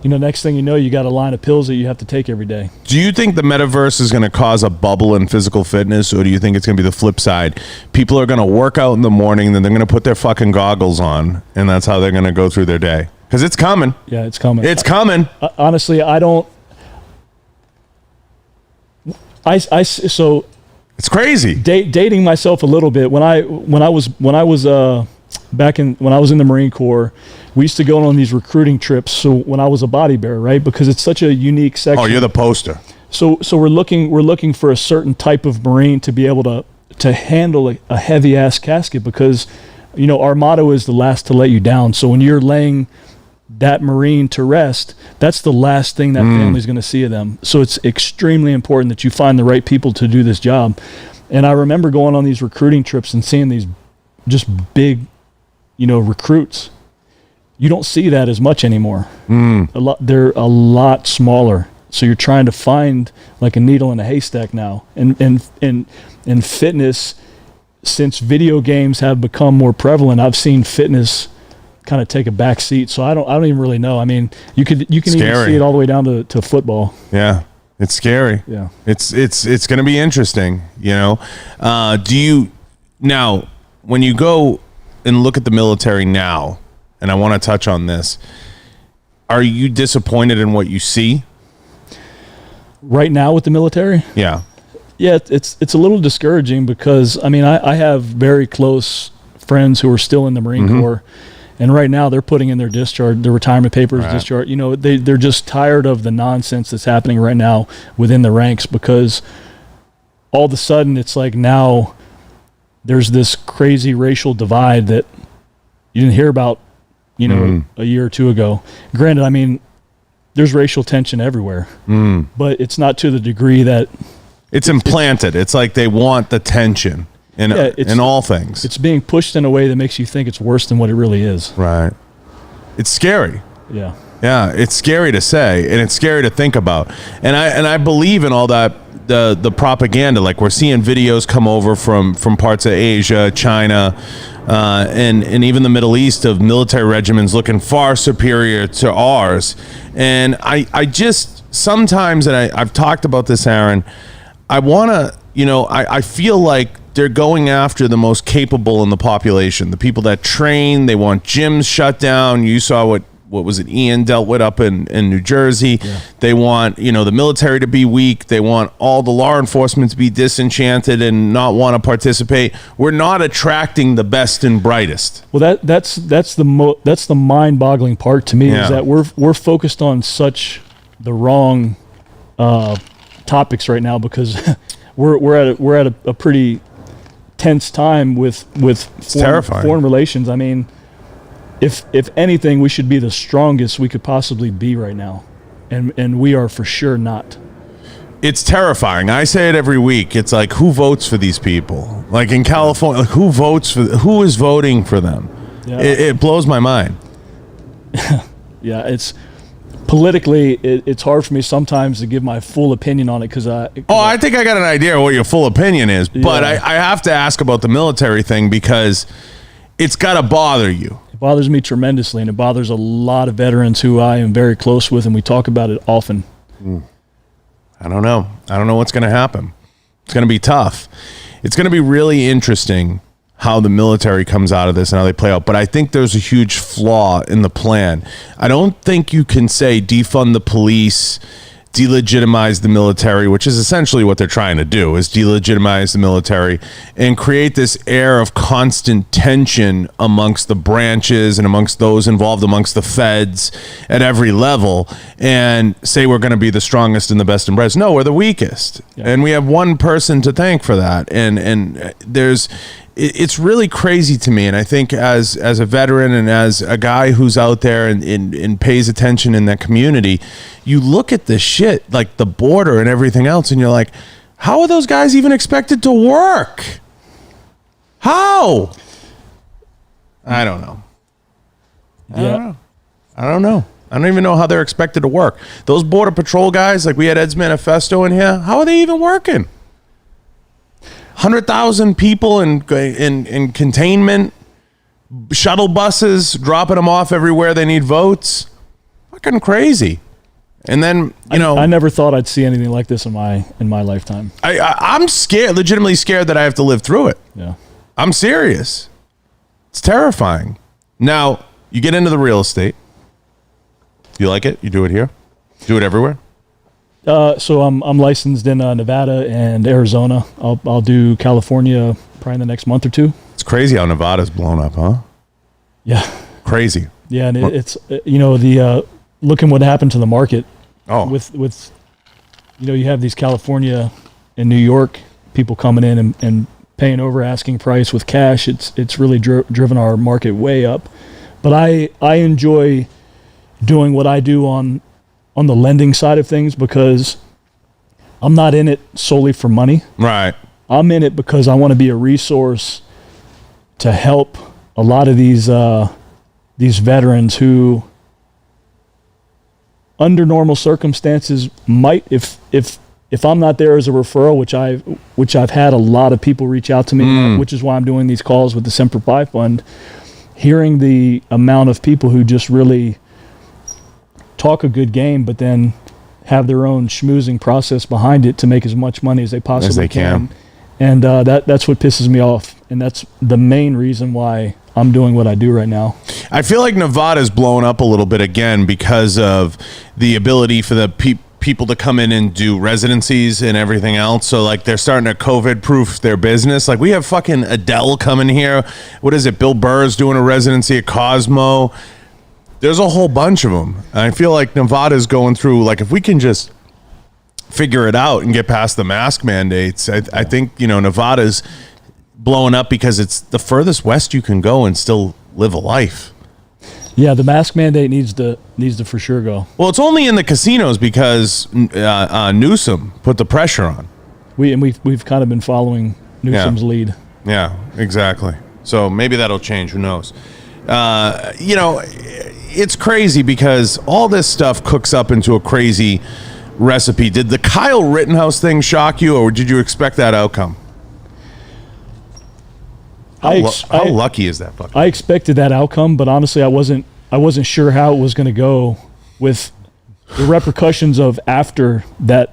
you know, next thing you know, you got a line of pills that you have to take every day. Do you think the metaverse is going to cause a bubble in physical fitness, or do you think it's going to be the flip side? People are going to work out in the morning, then they're going to put their fucking goggles on, and that's how they're going to go through their day. Because it's coming. Yeah, it's coming. It's coming. Honestly, I don't... So... It's crazy. Dating myself a little bit. When I was in the Marine Corps, we used to go on these recruiting trips. So when I was a body bearer, right? Because it's such a unique section. Oh, you're the poster. So we're looking for a certain type of Marine to be able to handle a heavy ass casket, because, you know, our motto is the last to let you down. So when you're laying that Marine to rest, that's the last thing that family's going to see of them. So it's extremely important that you find the right people to do this job. And I remember going on these recruiting trips and seeing these just big, recruits. You don't see that as much anymore. They're a lot smaller. So you're trying to find like a needle in a haystack now. And in fitness, since video games have become more prevalent, I've seen fitness kind of take a back seat. So I don't even really know. I mean, you can even see it all the way down to football. Yeah. It's scary. Yeah. It's going to be interesting, Do you now, when you go and look at the military now, and I want to touch on this, are you disappointed in what you see right now with the military? Yeah. Yeah, it's a little discouraging because I have very close friends who are still in the Marine Corps. And right now they're putting in their retirement papers, discharge. They're just tired of the nonsense that's happening right now within the ranks, because all of a sudden it's like now there's this crazy racial divide that you didn't hear about, a year or two ago. Granted, there's racial tension everywhere, but it's not to the degree that it's implanted. It's like they want the tension. In all things. It's being pushed in a way that makes you think it's worse than what it really is. Right. It's scary. Yeah. Yeah, it's scary to say, and it's scary to think about. And I believe in all that, the propaganda. Like, we're seeing videos come over from parts of Asia, China, and even the Middle East, of military regiments looking far superior to ours. And I just sometimes, and I've talked about this, Aaron, I want to, I feel like they're going after the most capable in the population, the people that train. They want gyms shut down. You saw what was it Ian dealt with up in New Jersey. Yeah. They want, the military to be weak. They want all the law enforcement to be disenchanted and not want to participate. We're not attracting the best and brightest. Well, that's the mind-boggling part to me, is that we're focused on such the wrong topics right now, because we're at a pretty tense time with foreign relations. If anything, we should be the strongest we could possibly be right now, and we are for sure not. It's terrifying. I say it every week. It's like, who votes for these people? Like in California, like who is voting for them? Yeah. It blows my mind. Yeah, it's politically, it's hard for me sometimes to give my full opinion on it, because I think I got an idea of what your full opinion is, but I have to ask about the military thing, because it's got to bother you. It bothers me tremendously, and it bothers a lot of veterans who I am very close with, and we talk about it often. I don't know what's going to happen. It's going to be tough. It's going to be really interesting how the military comes out of this and how they play out. But I think there's a huge flaw in the plan. I don't think you can say defund the police, delegitimize the military, which is essentially what they're trying to do, is delegitimize the military and create this air of constant tension amongst the branches and amongst those involved, amongst the feds at every level, and say we're going to be the strongest and the best and brightest. No, we're the weakest. Yeah. And we have one person to thank for that. And it's really crazy to me. And I think as a veteran and as a guy who's out there and pays attention in that community, you look at the shit, like the border and everything else, and you're like, how are those guys even expected to work? How? I don't know. I don't know. I don't even know how they're expected to work. Those Border Patrol guys, like we had Ed's Manifesto in here, how are they even working? 100,000 people in containment, shuttle buses, dropping them off everywhere they need votes. Fucking crazy. And then, I never thought I'd see anything like this in my lifetime. I'm scared, legitimately scared that I have to live through it. Yeah. I'm serious. It's terrifying. Now, you get into the real estate. You like it? You do it here? Do it everywhere? So I'm licensed in Nevada and Arizona. I'll do California probably in the next month or two. It's crazy how Nevada's blown up, huh? Yeah. Crazy. Yeah, and it's looking what happened to the market. Oh. With you have these California and New York people coming in and paying over asking price with cash. It's really driven our market way up. But I enjoy doing what I do on the lending side of things, because I'm not in it solely for money. Right. I'm in it because I want to be a resource to help a lot of these veterans who, under normal circumstances, might, if I'm not there as a referral, which I've had a lot of people reach out to me, which is why I'm doing these calls with the Semper Fi Fund, hearing the amount of people who just really talk a good game, but then have their own schmoozing process behind it to make as much money as they possibly can. And that's what pisses me off. And that's the main reason why I'm doing what I do right now. I feel like Nevada's blown up a little bit again because of the ability for the people to come in and do residencies and everything else. So like they're starting to COVID proof their business. Like we have fucking Adele coming here. What is it? Bill Burr's doing a residency at Cosmo. There's a whole bunch of them. And I feel like Nevada's going through, like, if we can just figure it out and get past the mask mandates, I think, Nevada's blowing up because it's the furthest west you can go and still live a life. Yeah, the mask mandate needs to for sure go. Well, it's only in the casinos because Newsom put the pressure on. We've kind of been following Newsom's lead. Yeah, exactly. So maybe that'll change. Who knows? It's crazy because all this stuff cooks up into a crazy recipe. Did the Kyle Rittenhouse thing shock you, or did you expect that outcome? How lucky is that fucker? I expected that outcome, but honestly, I wasn't sure how it was going to go with the repercussions of after that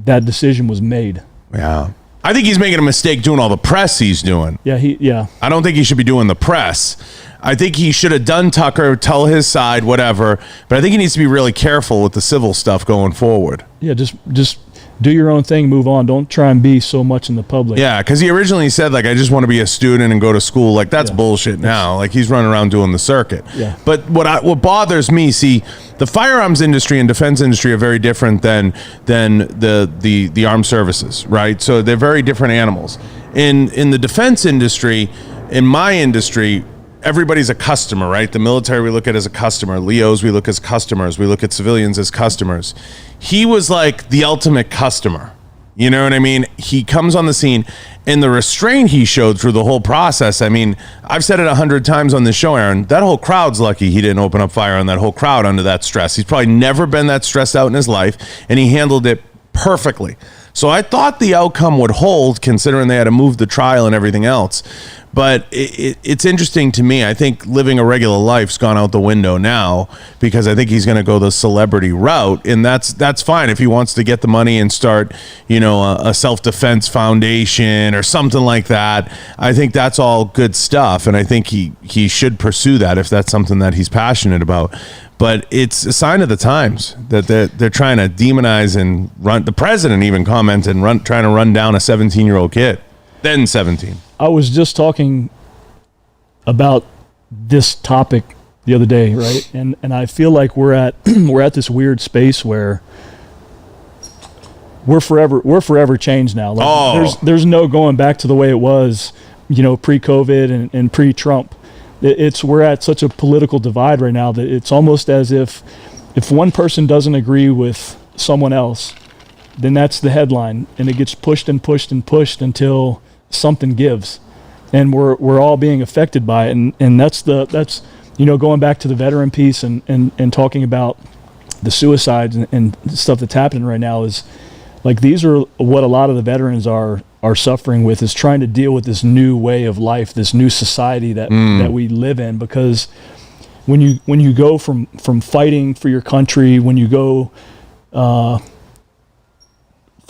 decision was made. Yeah. I think he's making a mistake doing all the press he's doing. Yeah. I don't think he should be doing the press. I think he should have done Tucker, tell his side, whatever. But I think he needs to be really careful with the civil stuff going forward. Yeah, just do your own thing, move on. Don't try and be so much in the public. Yeah, because he originally said, like, I just want to be a student and go to school. Like, that's bullshit now. Like, he's running around doing the circuit. Yeah. But what bothers me, see, the firearms industry and defense industry are very different than the armed services, right? So they're very different animals. In the defense industry, in my industry, everybody's a customer, right? The military we look at as a customer. Leos we look as customers. We look at civilians as customers. He was like the ultimate customer. You know what I mean? He comes on the scene, and the restraint he showed through the whole process. I mean, I've said it 100 times on this show, Aaron. That whole crowd's lucky he didn't open up fire on that whole crowd under that stress. He's probably never been that stressed out in his life, and he handled it perfectly. So I thought the outcome would hold, considering they had to move the trial and everything else. But it's interesting to me. I think living a regular life's gone out the window now because I think he's going to go the celebrity route, and that's fine if he wants to get the money and start, a self-defense foundation or something like that. I think that's all good stuff, and I think he should pursue that if that's something that he's passionate about. But it's a sign of the times that they're trying to demonize and run. The president even commented trying to run down a 17-year-old kid, then 17. I was just talking about this topic the other day, right? And I feel like we're at this weird space where we're forever changed now. Like there's no going back to the way it was, pre-COVID and pre-Trump. We're at such a political divide right now that it's almost as if one person doesn't agree with someone else, then that's the headline, and it gets pushed and pushed and pushed until something gives, and we're all being affected by it, and that's going back to the veteran piece and talking about the suicides and stuff that's happening right now is like these are what a lot of the veterans are suffering with, is trying to deal with this new way of life, this new society that we live in. Because when you go from fighting for your country, when you go from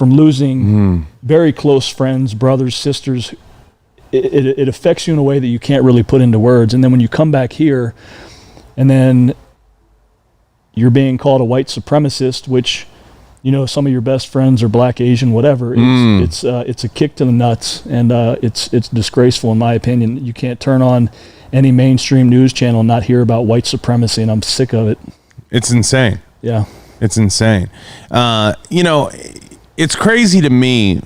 losing very close friends, brothers, sisters, it affects you in a way that you can't really put into words. And then when you come back here and then you're being called a white supremacist, which, some of your best friends are black, Asian, whatever, it's a kick to the nuts, and it's disgraceful in my opinion. You can't turn on any mainstream news channel and not hear about white supremacy, and I'm sick of it. It's insane. Yeah. It's insane. It's crazy to me,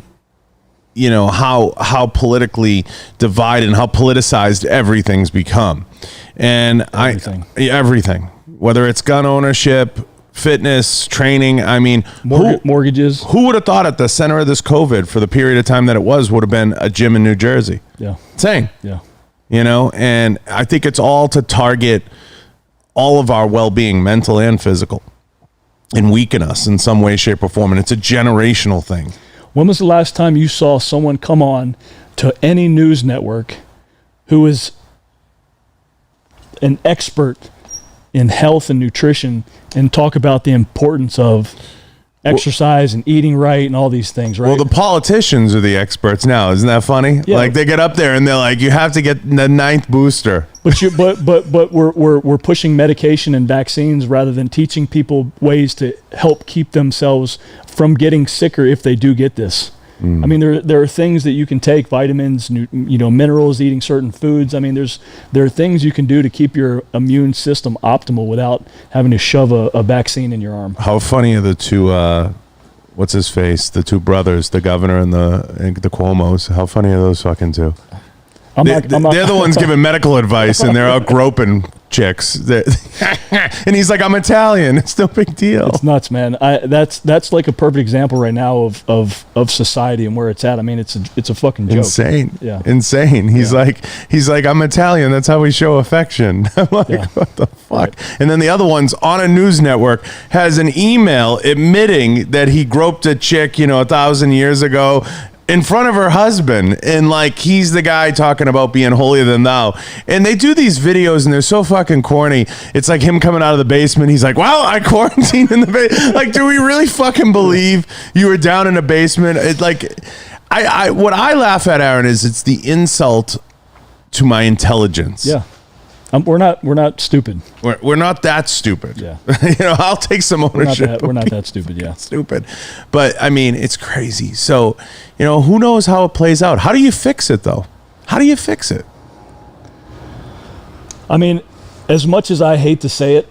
how politically divided and how politicized everything's become. And everything. Everything, whether it's gun ownership, fitness, training. I mean, mortgages. Who would have thought at the center of this COVID, for the period of time that it would have been a gym in New Jersey? Yeah. Insane. Yeah. You know, and I think it's all to target all of our well-being, mental and physical, and weaken us in some way, shape, or form. And it's a generational thing. When was the last time you saw someone come on to any news network who is an expert in health and nutrition and talk about the importance of exercise and eating right and all these things, right? Well, the politicians are the experts now. Isn't that funny? Yeah. Like, they get up there and they're like, you have to get the 9th booster. But we're pushing medication and vaccines rather than teaching people ways to help keep themselves from getting sicker if they do get this. I mean, there are things that you can take, vitamins, minerals, eating certain foods. I mean, there are things you can do to keep your immune system optimal without having to shove a vaccine in your arm. How funny are the two, what's his face? The two brothers, the governor and the Cuomos. How funny are those fucking two? They're the ones giving medical advice, and they're out groping chicks. And he's like, I'm Italian. It's no big deal. It's nuts, man. That's like a perfect example right now of society and where it's at. I mean, it's a fucking joke. Insane. Yeah. Insane. He's like, I'm Italian. That's how we show affection. I'm like, what the fuck? Right. And then the other one's on a news network, has an email admitting that he groped a chick, 1,000 years ago, in front of her husband, and like he's the guy talking about being holier than thou. And they do these videos and they're so fucking corny. It's like him coming out of the basement. He's like, well, I quarantined in the basement. Like, do we really fucking believe you were down in a basement? It, like, what I laugh at, Aaron, is it's the insult to my intelligence. Yeah. We're not stupid. We're not that stupid. Yeah. I'll take some ownership. We're not that stupid. Yeah. Stupid. But I mean, it's crazy. So, who knows how it plays out? How do you fix it though? How do you fix it? I mean, as much as I hate to say it,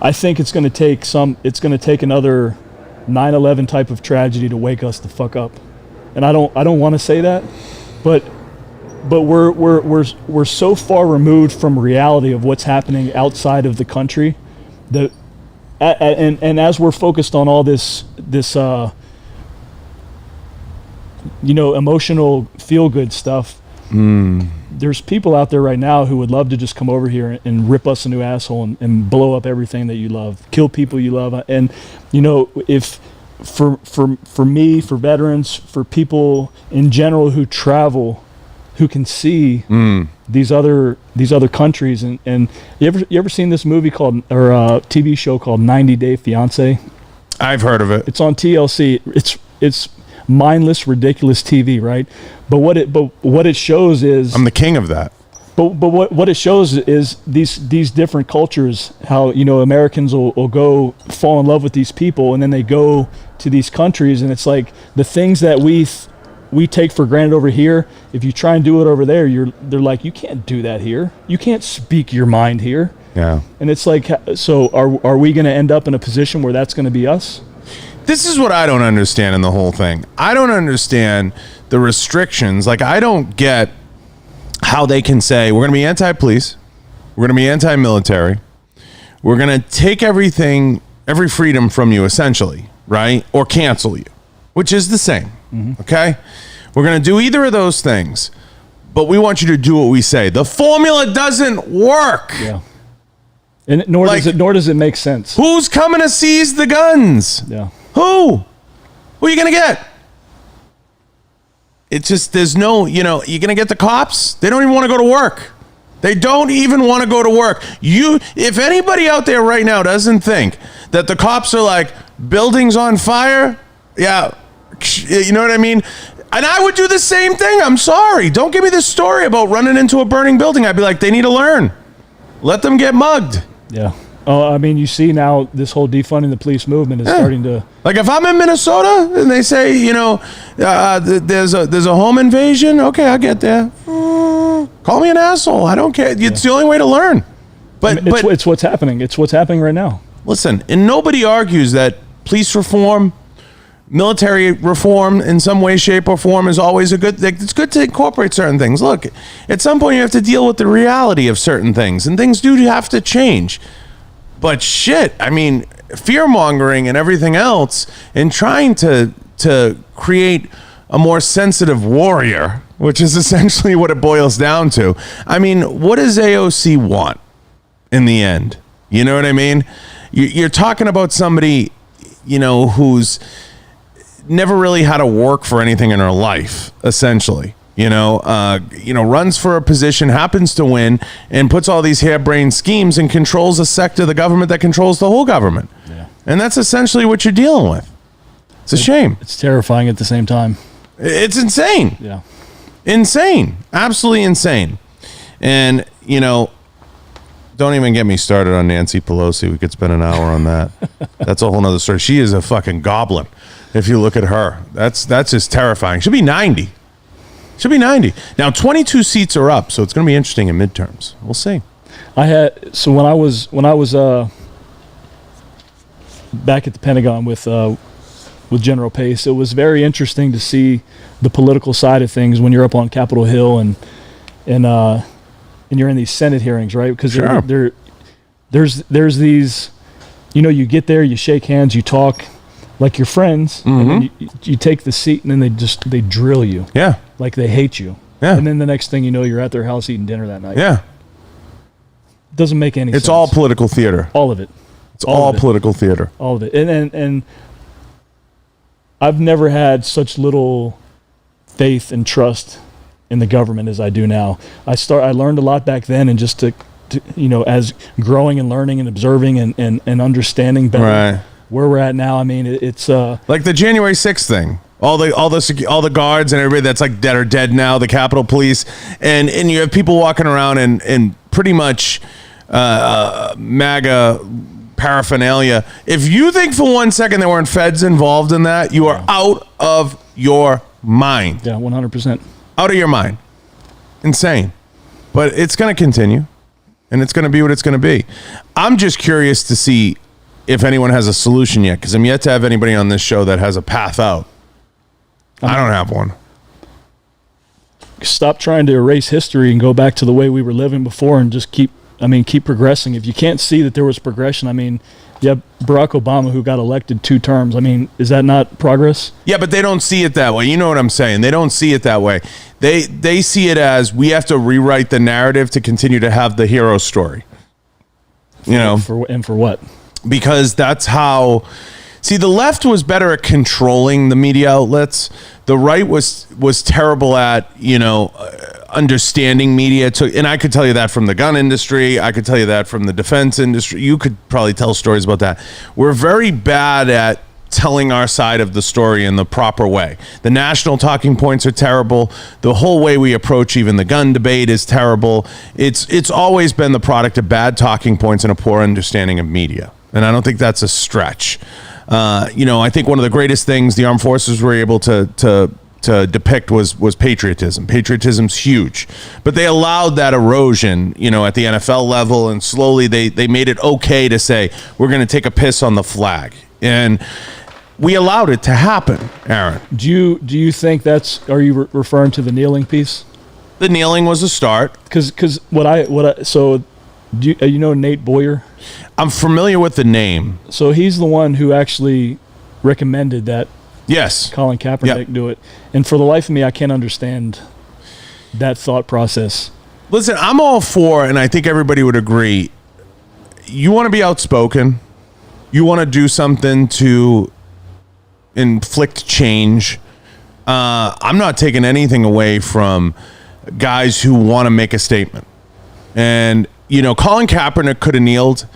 I think it's going to take another 9/11 type of tragedy to wake us the fuck up. And I don't want to say that, but we're so far removed from reality of what's happening outside of the country that and as we're focused on all this emotional feel good stuff, there's people out there right now who would love to just come over here and rip us a new asshole and blow up everything that you love, kill people you love. And if for me, for veterans, for people in general who travel, who can see these other countries, and you ever seen this movie called, or a TV show called 90 Day Fiancé? I've heard of it. It's on TLC. It's mindless, ridiculous TV, right? But what it shows is, I'm the king of that. But what it shows is these different cultures, how Americans will go fall in love with these people, and then they go to these countries, and it's like the things that we take for granted over here, if you try and do it over there, they're like, you can't do that here. You can't speak your mind here. Yeah. And it's like, so are we going to end up in a position where that's going to be us? This is what I don't understand in the whole thing. I don't understand the restrictions. Like, I don't get how they can say, we're going to be anti-police, we're going to be anti-military, we're going to take every freedom from you, essentially, right? Or cancel you, which is the same. Okay? We're going to do either of those things, but we want you to do what we say. The formula doesn't work. Yeah. And nor does it make sense. Who's coming to seize the guns? Yeah. Who are you going to get? It's just, there's no, you're going to get the cops. They don't even want to go to work. They don't even want to go to work. If anybody out there right now doesn't think that the cops are like, buildings on fire, yeah, you know what I mean? And I would do the same thing. I'm sorry. Don't give me this story about running into a burning building. I'd be like, they need to learn. Let them get mugged. Yeah. Oh, I mean, you see now this whole defunding the police movement is starting to. Like, if I'm in Minnesota and they say, there's a home invasion, okay, I'll get there. Call me an asshole. I don't care. It's the only way to learn. But it's what's happening. It's what's happening right now. Listen, and nobody argues that police reform, military reform in some way, shape, or form is always a good thing. It's good to incorporate certain things. Look, at some point you have to deal with the reality of certain things, and things do have to change. But shit, I mean, fear-mongering and everything else, and trying to create a more sensitive warrior, which is essentially what it boils down to. I mean, what does AOC want in the end? You know what I mean? You're talking about somebody, you know, who's never really had to work for anything in her life, essentially. Runs for a position, happens to win, and puts all these harebrained schemes and controls a sector of the government that controls the whole government. Yeah. And that's essentially what you're dealing with. It's a shame. It's terrifying at the same time. It's insane. Yeah. Insane. Absolutely insane. And, don't even get me started on Nancy Pelosi. We could spend an hour on that. That's a whole nother story. She is a fucking goblin. If you look at her, that's just terrifying. She'll be 90. She'll be 90. Now, 22 seats are up, so it's going to be interesting in midterms. We'll see. When I was back at the Pentagon with General Pace, it was very interesting to see the political side of things when you're up on Capitol Hill and you're in these Senate hearings, right? Because sure. there's these, you get there, you shake hands, you talk like you're friends, and then you take the seat, and then they drill you. Yeah. Like they hate you. Yeah. And then the next thing you know, you're at their house eating dinner that night. Yeah. Doesn't make any sense. It's all political theater. All of it. It's all political theater. All of it. And I've never had such little faith and trust in the government as I do now. I learned a lot back then, and just to as growing and learning and observing and understanding better right. where we're at now. I mean, it's like the January 6th thing. All the guards and everybody that's like dead are dead now, the Capitol Police, and you have people walking around and pretty much MAGA paraphernalia. If you think for 1 second there weren't feds involved in that, you are out of your mind. Yeah, 100%. Out of your mind. Insane. But it's going to continue, and it's going to be what it's going to be. I'm just curious to see if anyone has a solution yet, because I'm yet to have anybody on this show that has a path out. I don't have one. Stop trying to erase history and go back to the way we were living before, and just keep progressing. If you can't see that there was progression, you have Barack Obama, who got elected 2 terms. Is that not progress? Yeah, but they don't see it that way. You know what I'm saying? They don't see it that way. They see it as we have to rewrite the narrative to continue to have the hero story. For what? Because that's how... See, the left was better at controlling the media outlets. The right was terrible at, understanding media. And I could tell you that from the gun industry. I could tell you that from the defense industry. You could probably tell stories about that. We're very bad at telling our side of the story in the proper way. The national talking points are terrible. The whole way we approach even the gun debate is terrible. It's always been the product of bad talking points and a poor understanding of media. And I don't think that's a stretch. I think one of the greatest things the armed forces were able to depict was patriotism. Patriotism's huge, but they allowed that erosion, at the NFL level, and slowly they made it okay to say we're going to take a piss on the flag, and we allowed it to happen. Aaron, do you think are you referring to the kneeling piece? The kneeling was a start. Because do you know Nate Boyer? I'm familiar with the name. So he's the one who actually recommended that yes, Colin Kaepernick do it. And for the life of me, I can't understand that thought process. Listen, I'm all for, and I think everybody would agree, you want to be outspoken. You want to do something to inflict change. I'm not taking anything away from guys who want to make a statement. And, Colin Kaepernick could have kneeled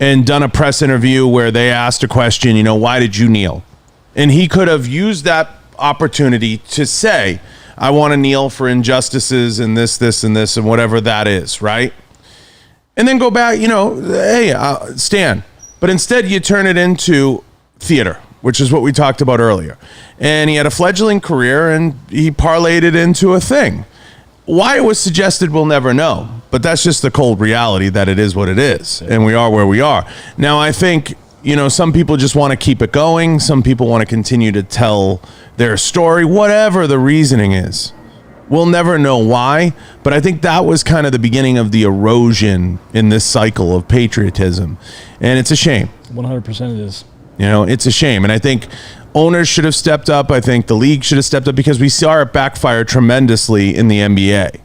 and done a press interview where they asked a question, why did you kneel? And he could have used that opportunity to say, I want to kneel for injustices and this, and this, and whatever that is, right? And then go back, hey, stand. But instead you turn it into theater, which is what we talked about earlier. And he had a fledgling career, and he parlayed it into a thing. Why it was suggested, we'll never know. But that's just the cold reality that it is what it is. And we are where we are. Now, I think, some people just want to keep it going. Some people want to continue to tell their story, whatever the reasoning is. We'll never know why, but I think that was kind of the beginning of the erosion in this cycle of patriotism. And it's a shame. 100% it is. You know, it's a shame. And I think owners should have stepped up. I think the league should have stepped up because we saw it backfire tremendously in the NBA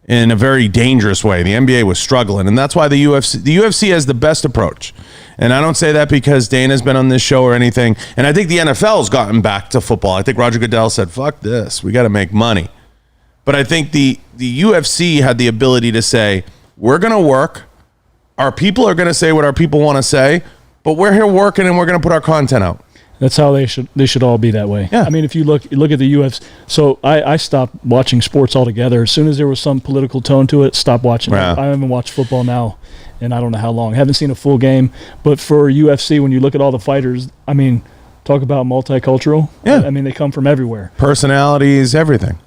in a very dangerous way. The NBA was struggling, and that's why the UFC has the best approach. And I don't say that because Dana's been on this show or anything. And I think the NFL's gotten back to football. I think Roger Goodell said, fuck this. We got to make money. But I think the UFC had the ability to say, we're going to work. Our people are going to say what our people want to say, but we're here working and we're going to put our content out. That's how they should all be that way. Yeah. I mean, if you look at the UFC, so I stopped watching sports altogether. As soon as there was some political tone to it, stop watching. Yeah. I haven't watched football now, and I don't know how long. I haven't seen a full game. But for UFC, when you look at all the fighters, I mean, talk about multicultural. Yeah. I mean, they come from everywhere. Personalities, everything.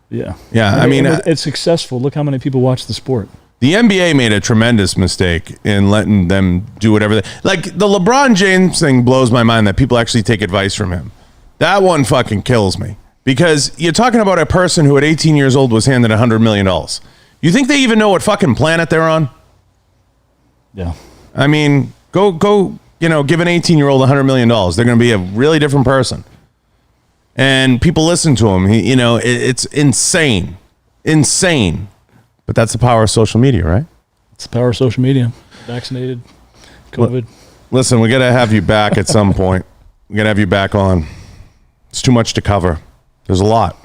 Yeah. Yeah, I mean, it's successful. Look how many people watch the sport. the NBA made a tremendous mistake in letting them do whatever they like. The LeBron James thing blows my mind that people actually take advice from him. That one fucking kills me because you're talking about a person who at 18 years old was handed $100 million. You think they even know what fucking planet they're on? Yeah. I mean, go, you know, give an 18-year-old $100 million. They're going to be a really different person. And people listen to him. You know, it's insane. Insane. But that's the power of social media, right? It's the power of social media. Vaccinated, COVID. Listen, we got to have you back at some point. We got to have you back on. It's too much to cover. There's a lot.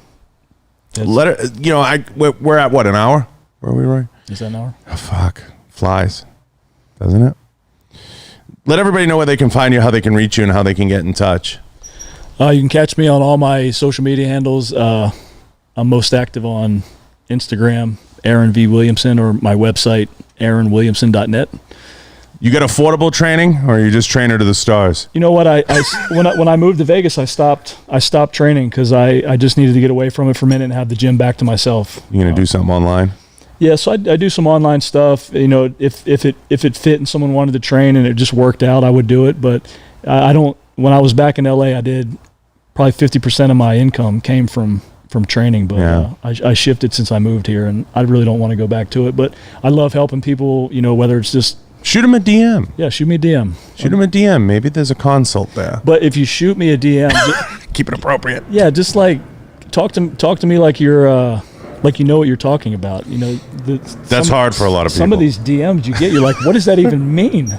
Let it, you know, we're at what, an hour? Where are we, Roy? Is that an hour? Oh, fuck. Flies. Doesn't it? Let everybody know where they can find you, how they can reach you, and how they can get in touch. You can catch me on all my social media handles. I'm most active on Instagram, Aaron V. Williamson, or my website, aaronwilliamson.net. You got affordable training, or are you just trainer to the stars? You know what? When I moved to Vegas, I stopped training because I just needed to get away from it for a minute and have the gym back to myself. You gonna do something online? Yeah, so I do some online stuff. You know, if it fit and someone wanted to train and it just worked out, I would do it. But I don't. When I was back in LA, I did probably 50% of my income came from training. But yeah. I shifted since I moved here, and I really don't want to go back to it. But I love helping people. You know, whether it's just shoot him a DM. Yeah, shoot me a DM. Shoot him a DM. Maybe there's a consult there. But if you shoot me a DM, keep it appropriate. Yeah, just like talk to me like you're. Like you know what you're talking about. You know, that's hard for a lot of people. Some of these DMs you get, you're like, what does that even mean?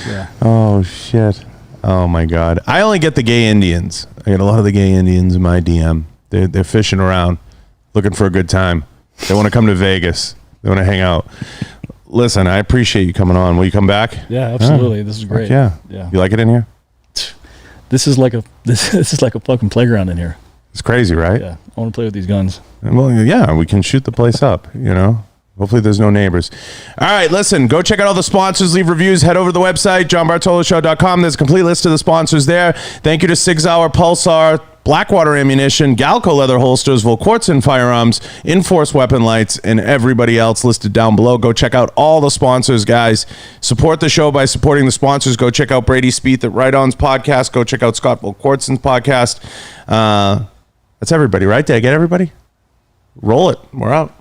Yeah. Oh, shit. Oh, my God. I only get the gay Indians. I get a lot of the gay Indians in my DM. They're fishing around, looking for a good time. They want to come to Vegas. They want to hang out. Listen, I appreciate you coming on. Will you come back? Yeah, absolutely. This is great. Yeah. You like it in here? This is like a fucking playground in here. It's crazy, right? Yeah, I want to play with these guns. Well, yeah, we can shoot the place up, you know. Hopefully there's no neighbors. All right, listen, go check out all the sponsors, leave reviews, head over to the website, johnbartoloshow.com. There's a complete list of the sponsors there. Thank you to Sig Sauer, Pulsar, Blackwater Ammunition, Galco Leather Holsters, Volquartsen Firearms, Enforce Weapon Lights, and everybody else listed down below. Go check out all the sponsors, guys. Support the show by supporting the sponsors. Go check out Brady Spieth at Right On's podcast. Go check out Scott Volquartsen's podcast. That's everybody, right? Did I get everybody? Roll it. We're out.